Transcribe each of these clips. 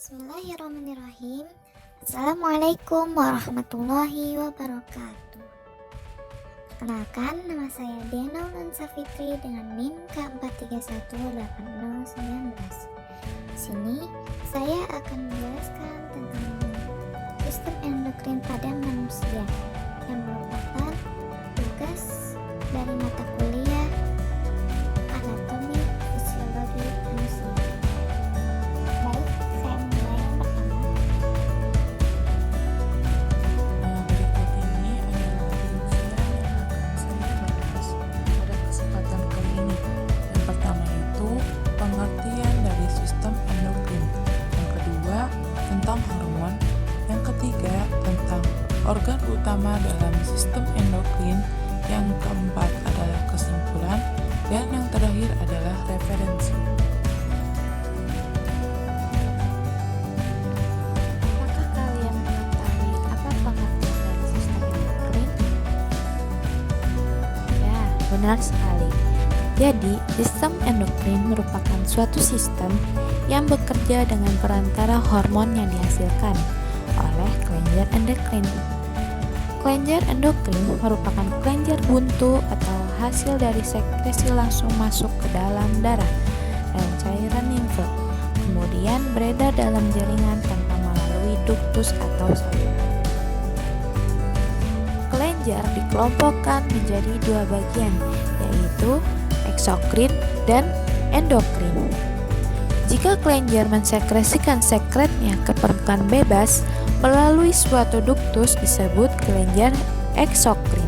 Bismillahirrahmanirrahim. Assalamualaikum warahmatullahi wabarakatuh. Perkenalkan, nama saya Diana Ulansa Fitri dengan NIM K43180919. Di sini saya akan menjelaskan tentang sistem endokrin pada manusia yang merupakan tugas dari mata kuliah anatomi fisiologi manusia. Baik, saya mulai yang pertama. Berikut ini adalah rincian yang akan saya bahas pada kesempatan kali ini. Yang pertama itu pengertian dari sistem endokrin. Yang kedua tentang hormon. Yang ketiga tentang organ utama dalam sistem endokrin. Yang keempat adalah kesimpulan. Dan yang terakhir adalah referensi. Apakah kalian mengetahui apa pengertian dari sistem endokrin? Ya, benar sekali. Jadi, sistem endokrin merupakan suatu sistem yang bekerja dengan perantara hormon yang dihasilkan oleh kelenjar endokrin. Kelenjar endokrin merupakan kelenjar buntu atau hasil dari sekresi langsung masuk ke dalam darah dan cairan limfe, kemudian beredar dalam jaringan tanpa melalui duktus atau saluran. Kelenjar dikelompokkan menjadi dua bagian, yaitu eksokrin dan endokrin. Jika kelenjar mensekresikan sekretnya ke permukaan bebas melalui suatu duktus disebut kelenjar eksokrin.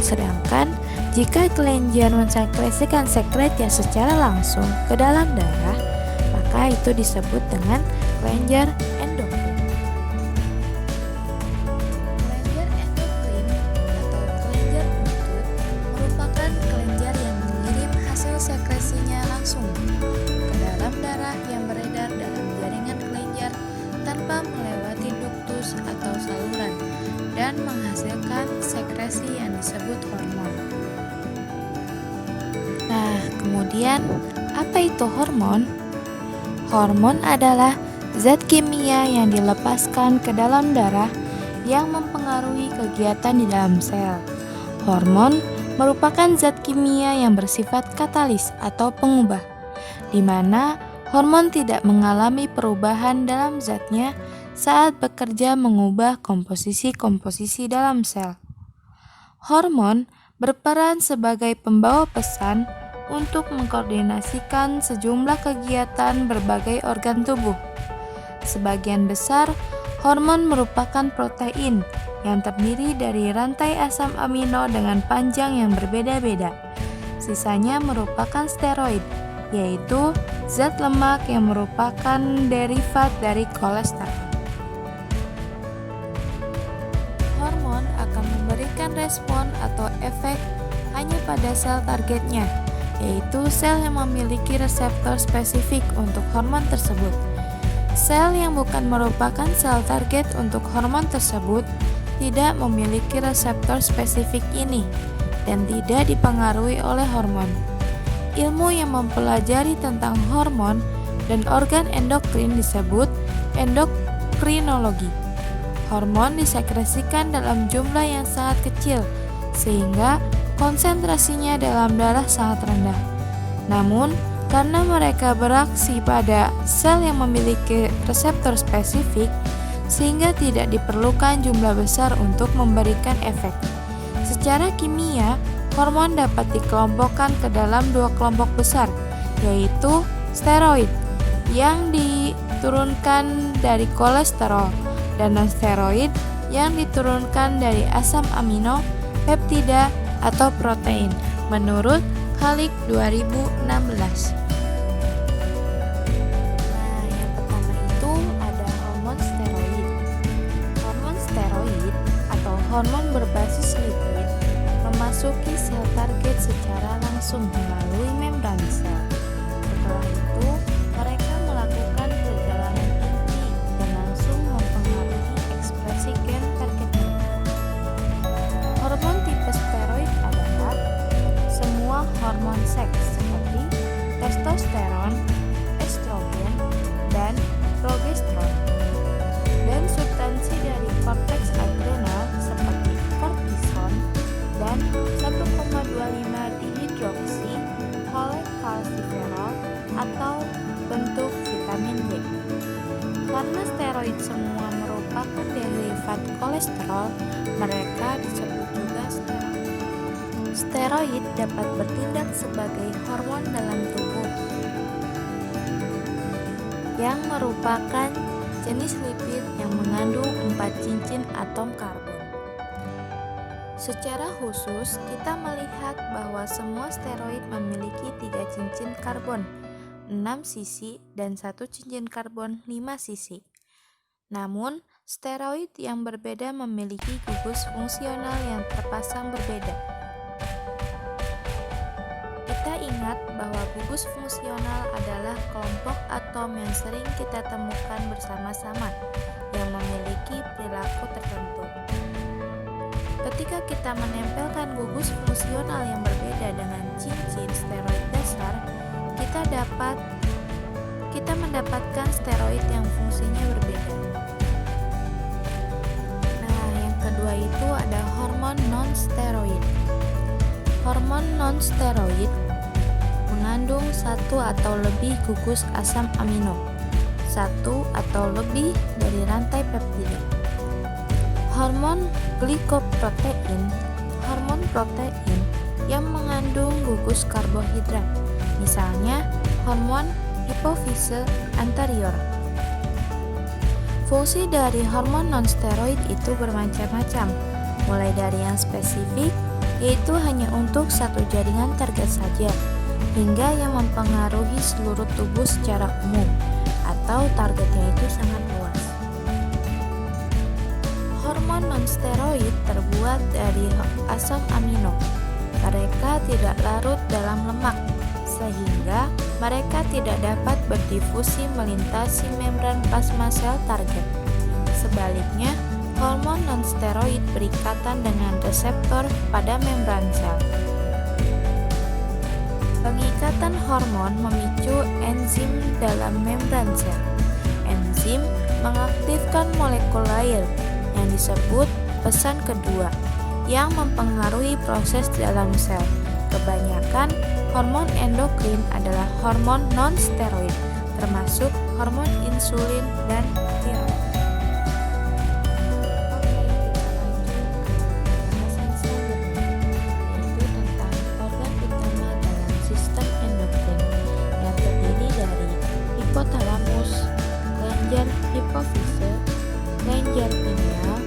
Sedangkan jika kelenjar mensekresikan sekretnya secara langsung ke dalam darah, maka itu disebut dengan kelenjar endokrin. Kelenjar endokrin atau kelenjar buntut merupakan kelenjar yang mengirim hasil sekresinya langsung ke dalam darah yang beredar dalam jaringan kelenjar tanpa melewati duktus atau saluran dan menghasilkan sekresi yang disebut hormon. Nah, kemudian apa itu hormon? Hormon adalah zat kimia yang dilepaskan ke dalam darah yang mempengaruhi kegiatan di dalam sel. Hormon merupakan zat kimia yang bersifat katalis atau pengubah, di mana hormon tidak mengalami perubahan dalam zatnya saat bekerja mengubah komposisi-komposisi dalam sel. Hormon berperan sebagai pembawa pesan untuk mengkoordinasikan sejumlah kegiatan berbagai organ tubuh. Sebagian besar hormon merupakan protein yang terdiri dari rantai asam amino dengan panjang yang berbeda-beda. Sisanya merupakan steroid, yaitu zat lemak yang merupakan derivat dari kolesterol. Hormon akan memberikan respon atau efek hanya pada sel targetnya, yaitu sel yang memiliki reseptor spesifik untuk hormon tersebut. Sel yang bukan merupakan sel target untuk hormon tersebut tidak memiliki reseptor spesifik ini dan tidak dipengaruhi oleh hormon. Ilmu yang mempelajari tentang hormon dan organ endokrin disebut endokrinologi. Hormon disekresikan dalam jumlah yang sangat kecil sehingga konsentrasinya dalam darah sangat rendah. Namun, karena mereka beraksi pada sel yang memiliki reseptor spesifik, sehingga tidak diperlukan jumlah besar untuk memberikan efek. Secara kimia, hormon dapat dikelompokkan ke dalam dua kelompok besar, yaitu steroid yang diturunkan dari kolesterol dan non-steroid yang diturunkan dari asam amino, peptida, atau protein menurut Khalik 2016. Nah, yang pertama itu ada hormon steroid. Hormon steroid atau hormon berbasis lipid memasuki sel target secara langsung melalui membran sel. Setelah itu, mereka melakukan perjalanan inti dan langsung mempengaruhi ekspresi gen targetnya. Hormon tipe steroid adalah semua hormon seks seperti testosteron, estrogen, dan progesteron. Karena steroid semua merupakan derivat kolesterol, mereka disebut juga steroid. Steroid dapat bertindak sebagai hormon dalam tubuh yang merupakan jenis lipid yang mengandung 4 cincin atom karbon. Secara khusus, kita melihat bahwa semua steroid memiliki 3 cincin karbon, 6 sisi, dan 1 cincin karbon 5 sisi. Namun, steroid yang berbeda memiliki gugus fungsional yang terpasang berbeda. Kita ingat bahwa gugus fungsional adalah kelompok atom yang sering kita temukan bersama-sama yang memiliki perilaku tertentu. Ketika kita menempelkan gugus fungsional yang berbeda dengan cincin steroid dasar, kita mendapatkan steroid yang fungsinya berbeda. Nah, yang kedua itu ada hormon non-steroid. Hormon non-steroid mengandung 1 atau lebih gugus asam amino, 1 atau lebih dari rantai peptida. Hormon glikoprotein, hormon protein yang mengandung gugus karbohidrat, misalnya hormon hipofise anterior. Fungsi dari hormon non-steroid itu bermacam-macam, mulai dari yang spesifik, yaitu hanya untuk satu jaringan target saja, hingga yang mempengaruhi seluruh tubuh secara umum, atau targetnya itu sangat luas. Hormon non-steroid terbuat dari asam amino. Mereka tidak larut dalam lemak, sehingga mereka tidak dapat berdifusi melintasi membran plasma sel target. Sebaliknya, hormon non-steroid berikatan dengan reseptor pada membran sel. Pengikatan hormon memicu enzim dalam membran sel. Enzim mengaktifkan molekul lain yang disebut pesan kedua yang mempengaruhi proses dalam sel. Kebanyakan hormon endokrin adalah hormon non-steroid, termasuk hormon insulin dan tiroid. Hipofise, kelenjar pineal,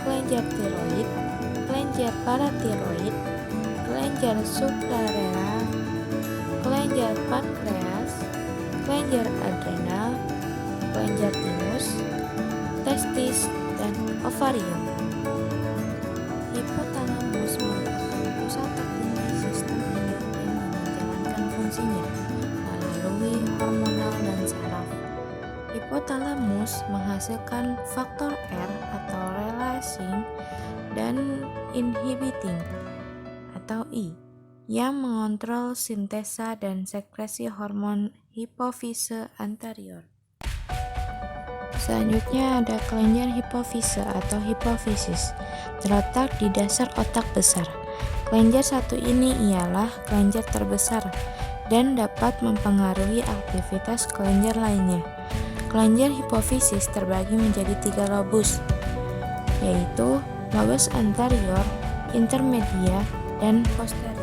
kelenjar tiroid, kelenjar paratiroid, kelenjar suprarenal, kelenjar pankreas, kelenjar adrenal, kelenjar timus, testis, dan ovarium. Hipotalamus merupakan pusat tertinggi sistem endokrin yang menjalankan fungsinya melalui hormonal dan saraf. Hipotalamus menghasilkan faktor R atau releasing dan inhibiting atau I yang mengontrol sintesa dan sekresi hormon hipofise anterior. Selanjutnya ada kelenjar hipofise atau hipofisis, terletak di dasar otak besar. Kelenjar satu ini ialah kelenjar terbesar dan dapat mempengaruhi aktivitas kelenjar lainnya. Kelenjar hipofisis terbagi menjadi 3 lobus, yaitu lobus anterior, intermedia, dan posterior.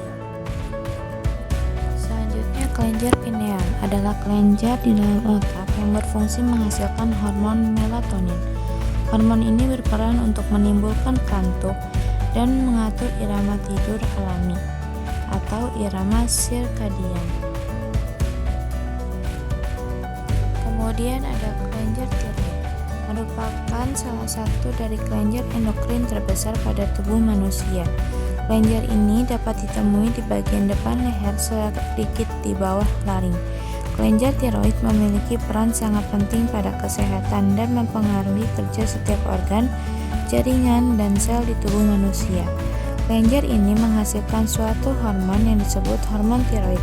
Selanjutnya, kelenjar pineal adalah kelenjar di dalam otak yang berfungsi menghasilkan hormon melatonin. Hormon ini berperan untuk menimbulkan kantuk dan mengatur irama tidur alami atau irama sirkadian. Kemudian ada kelenjar tiroid, merupakan salah satu dari kelenjar endokrin terbesar pada tubuh manusia. Kelenjar ini dapat ditemui di bagian depan leher sedikit di bawah laring. Kelenjar tiroid memiliki peran sangat penting pada kesehatan dan mempengaruhi kerja setiap organ, jaringan, dan sel di tubuh manusia. Kelenjar ini menghasilkan suatu hormon yang disebut hormon tiroid,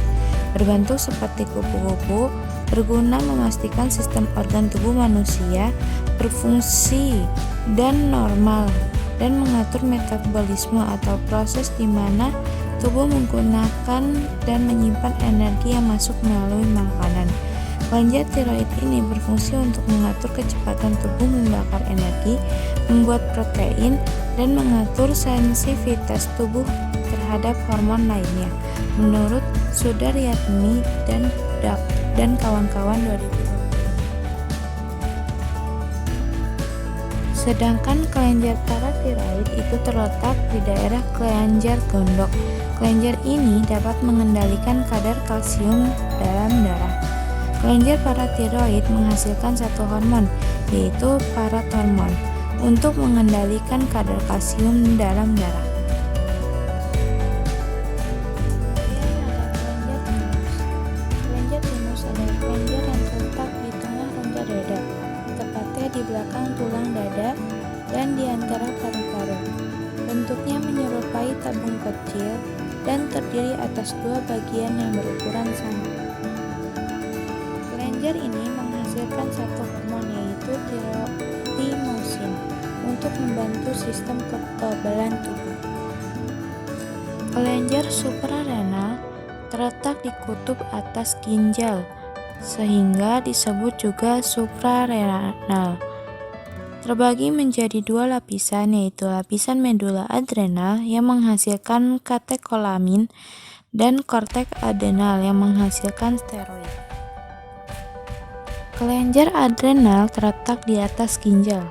berbentuk seperti kupu-kupu, berguna memastikan sistem organ tubuh manusia berfungsi dan normal dan mengatur metabolisme atau proses di mana tubuh menggunakan dan menyimpan energi yang masuk melalui makanan. Kelenjar tiroid ini berfungsi untuk mengatur kecepatan tubuh membakar energi, membuat protein, dan mengatur sensitivitas tubuh terhadap hormon lainnya. Menurut Sudaryatni dan kawan-kawan 2020. Sedangkan kelenjar paratiroid itu terletak di daerah kelenjar gondok. Kelenjar ini dapat mengendalikan kadar kalsium dalam darah. Kelenjar paratiroid menghasilkan satu hormon, yaitu parathormon, untuk mengendalikan kadar kalsium dalam darah. Kelenjar timus adalah kelenjar yang terletak di tengah rongga dada, tepatnya di belakang tulang dada dan di antara paru-paru. Bentuknya menyerupai tabung kecil dan terdiri atas dua bagian yang berukuran sama. Kelenjar ini menghasilkan satu hormon, yaitu timosin, untuk membantu sistem kekebalan tubuh. Kelenjar suprarenal terletak di kutub atas ginjal, sehingga disebut juga suprarenal. Terbagi menjadi dua lapisan, yaitu lapisan medula adrenal yang menghasilkan katekolamin dan korteks adrenal yang menghasilkan steroid. Kelenjar adrenal terletak di atas ginjal.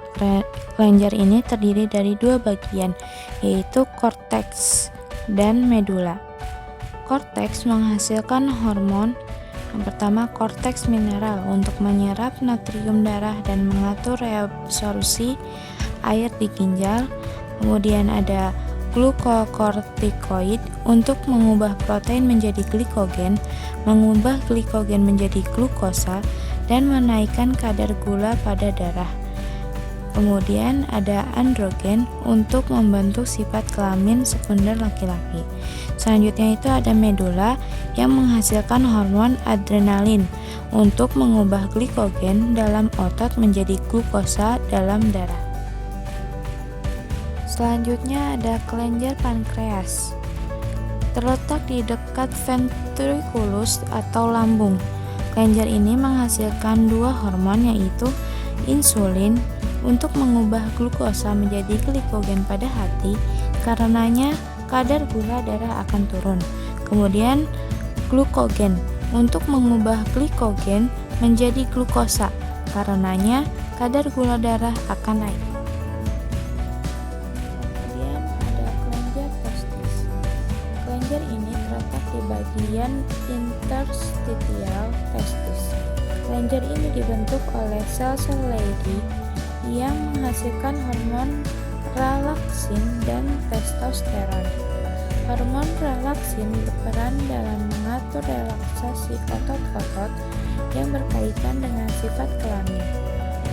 Kelenjar ini terdiri dari dua bagian, yaitu korteks dan medula. Korteks menghasilkan hormon. Yang pertama, korteks mineral untuk menyerap natrium darah dan mengatur reabsorpsi air di ginjal. Kemudian ada glukokortikoid untuk mengubah protein menjadi glikogen, mengubah glikogen menjadi glukosa, dan menaikkan kadar gula pada darah. Kemudian ada androgen untuk membentuk sifat kelamin sekunder laki-laki. Selanjutnya itu ada medula yang menghasilkan hormon adrenalin untuk mengubah glikogen dalam otot menjadi glukosa dalam darah. Selanjutnya ada kelenjar pankreas. Terletak di dekat ventriculus atau lambung. Kelenjar ini menghasilkan dua hormon, yaitu insulin untuk mengubah glukosa menjadi glikogen pada hati, karenanya kadar gula darah akan turun. Kemudian glukogen untuk mengubah glikogen menjadi glukosa, karenanya kadar gula darah akan naik. Kemudian ada kelenjar testis. Kelenjar ini terletak di bagian interstitial testis. Kelenjar ini dibentuk oleh sel-sel Leydig yang menghasilkan hormon relaksin dan testosteron. Hormon relaksin berperan dalam mengatur relaksasi otot-otot yang berkaitan dengan sifat kelamin.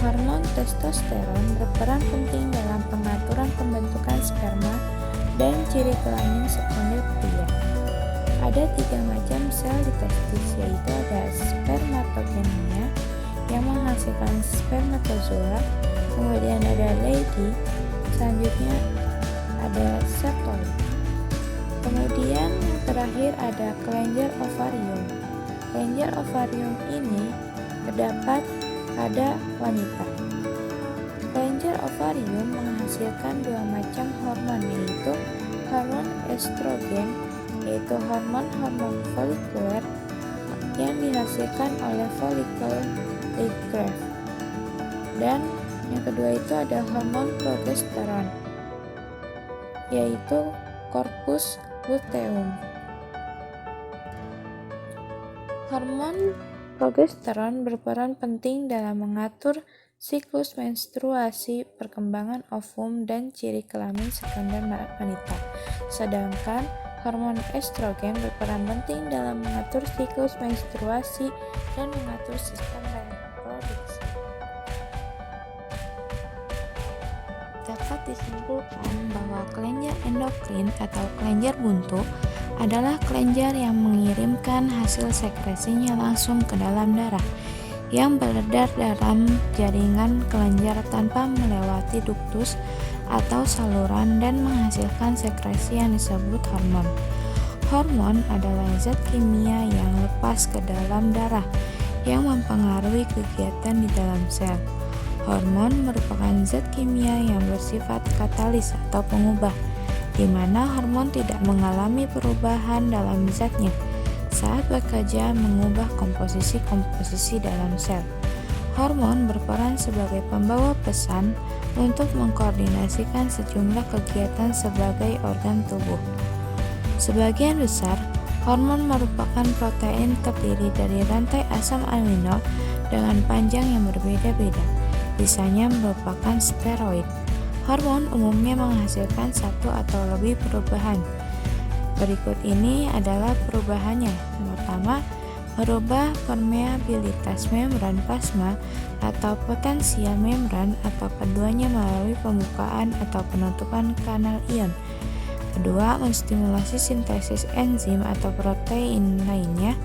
Hormon testosteron berperan penting dalam pengaturan pembentukan sperma dan ciri kelamin sekunder pria. Ada 3 macam sel di testis, yaitu ada spermatogenia yang menghasilkan spermatozoa, kemudian ada Leydig, selanjutnya ada septoid. Kemudian yang terakhir ada kelenjar ovarium. Kelenjar ovarium ini terdapat pada wanita. Kelenjar ovarium menghasilkan 2 macam hormon, yaitu hormon estrogen, yaitu hormon folikuler yang dihasilkan oleh folikel Legras, dan yang kedua itu ada hormon progesteron, yaitu corpus luteum. Hormon progesteron berperan penting dalam mengatur siklus menstruasi, perkembangan ovum, dan ciri kelamin sekunder wanita. Sedangkan hormon estrogen berperan penting dalam mengatur siklus menstruasi dan mengatur sistem reproduksi. Dapat disimpulkan bahwa kelenjar endokrin atau kelenjar buntu adalah kelenjar yang mengirimkan hasil sekresinya langsung ke dalam darah, yang beredar dalam jaringan kelenjar tanpa melewati duktus atau saluran dan menghasilkan sekresi yang disebut hormon. Hormon adalah zat kimia yang lepas ke dalam darah yang mempengaruhi kegiatan di dalam sel. Hormon merupakan zat kimia yang bersifat katalis atau pengubah, di mana hormon tidak mengalami perubahan dalam zatnya saat bekerja mengubah komposisi-komposisi dalam sel. Hormon berperan sebagai pembawa pesan untuk mengkoordinasikan sejumlah kegiatan sebagai organ tubuh. Sebagian besar, hormon merupakan protein terdiri dari rantai asam amino dengan panjang yang berbeda-beda. Sisanya merupakan steroid. Hormon umumnya menghasilkan satu atau lebih perubahan. Berikut ini adalah perubahannya. Yang pertama, merubah permeabilitas membran plasma atau potensial membran atau keduanya melalui pembukaan atau penutupan kanal ion. Kedua, menstimulasi sintesis enzim atau protein lainnya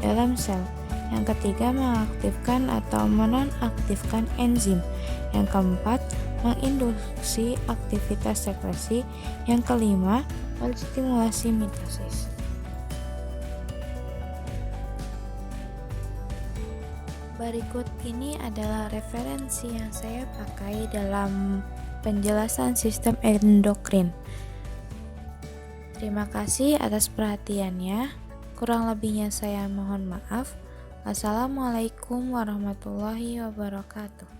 dalam sel. Yang ketiga, mengaktifkan atau menonaktifkan enzim. Yang keempat, menginduksi aktivitas sekresi. Yang kelima, menstimulasi mitosis. Berikut ini adalah referensi yang saya pakai dalam penjelasan sistem endokrin. Terima kasih atas perhatiannya. Kurang lebihnya saya mohon maaf. Wassalamualaikum warahmatullahi wabarakatuh.